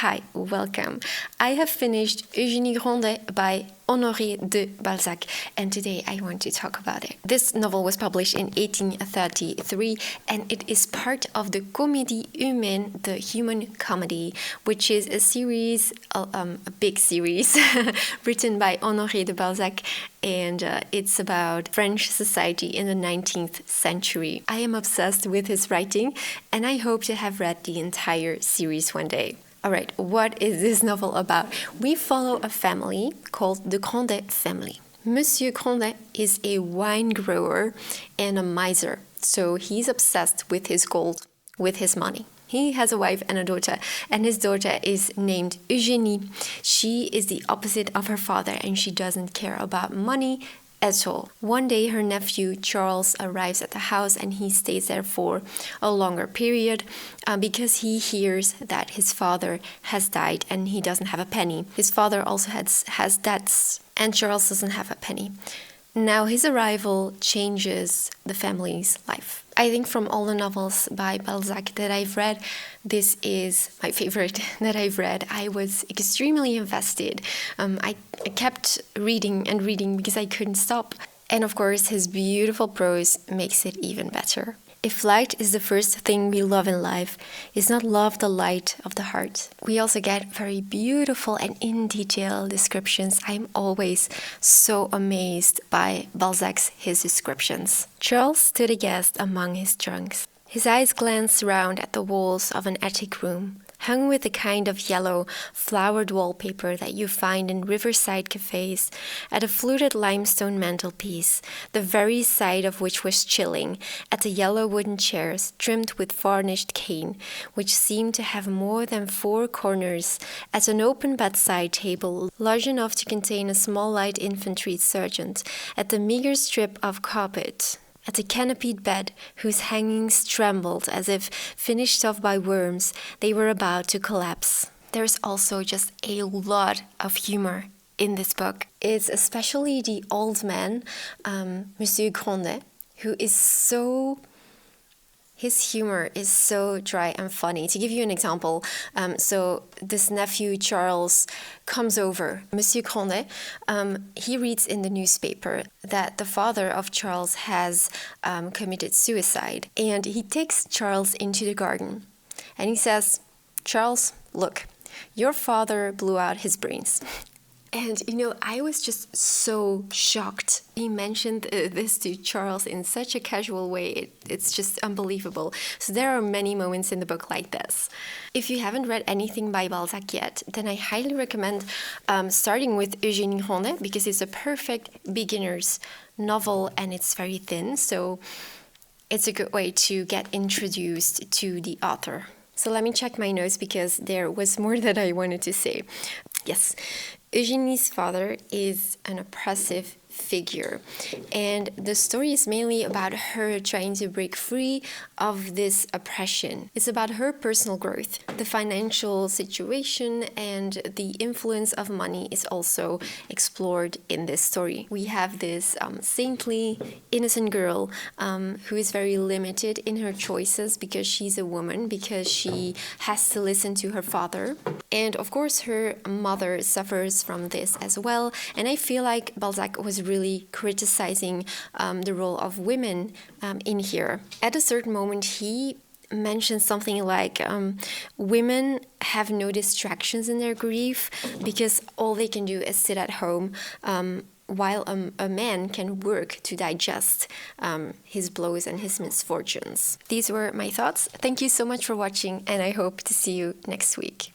Hi, welcome. I have finished Eugénie Grandet by Honoré de Balzac, and today I want to talk about it. This novel was published in 1833, and it is part of the Comédie Humaine, the human comedy, which is a series, a big series, written by Honoré de Balzac, and it's about French society in the 19th century. I am obsessed with his writing, and I hope to have read the entire series one day. Alright, what is this novel about? We follow a family called the Grandet family. Monsieur Grandet is a wine grower and a miser, so he's obsessed with his gold, with his money. He has a wife and a daughter, and his daughter is named Eugénie. She is the opposite of her father, and she doesn't care about money at all. One day her nephew Charles arrives at the house, and he stays there for a longer period because he hears that his father has died and he doesn't have a penny. His father also has debts, and Charles doesn't have a penny. Now his arrival changes the family's life. I think from all the novels by Balzac that I've read, this is my favorite that I've read. I was extremely invested. I kept reading and reading because I couldn't stop. And of course, his beautiful prose makes it even better. If light is the first thing we love in life, is not love the light of the heart? We also get very beautiful and in detail descriptions. I'm always so amazed by his descriptions. Charles stood aghast among his trunks. His eyes glanced round at the walls of an attic room, hung with the kind of yellow, flowered wallpaper that you find in riverside cafes, at a fluted limestone mantelpiece, the very sight of which was chilling, at the yellow wooden chairs trimmed with varnished cane, which seemed to have more than 4 corners, at an open bedside table large enough to contain a small light infantry sergeant, at the meagre strip of carpet, at a canopied bed whose hangings trembled as if finished off by worms, they were about to collapse. There's also just a lot of humor in this book. It's especially the old man, Monsieur Grandet, who is his humor is so dry and funny. To give you an example, so this nephew Charles comes over. Monsieur Grandet, he reads in the newspaper that the father of Charles has committed suicide. And he takes Charles into the garden. And he says, "Charles, look, your father blew out his brains." And, I was just so shocked. He mentioned this to Charles in such a casual way. It's just unbelievable. So there are many moments in the book like this. If you haven't read anything by Balzac yet, then I highly recommend starting with Eugénie Grandet because it's a perfect beginner's novel and it's very thin. So it's a good way to get introduced to the author. So let me check my notes because there was more that I wanted to say. Yes. Eugénie's father is an oppressive figure, and the story is mainly about her trying to break free of this oppression. It's about her personal growth. The financial situation and the influence of money is also explored in this story. We have this saintly, innocent girl who is very limited in her choices because she's a woman, because she has to listen to her father. And of course, her mother suffers from this as well. And I feel like Balzac was really criticizing the role of women in here. At a certain moment, he mentions something like women have no distractions in their grief because all they can do is sit at home while a man can work to digest his blows and his misfortunes. These were my thoughts. Thank you so much for watching, and I hope to see you next week.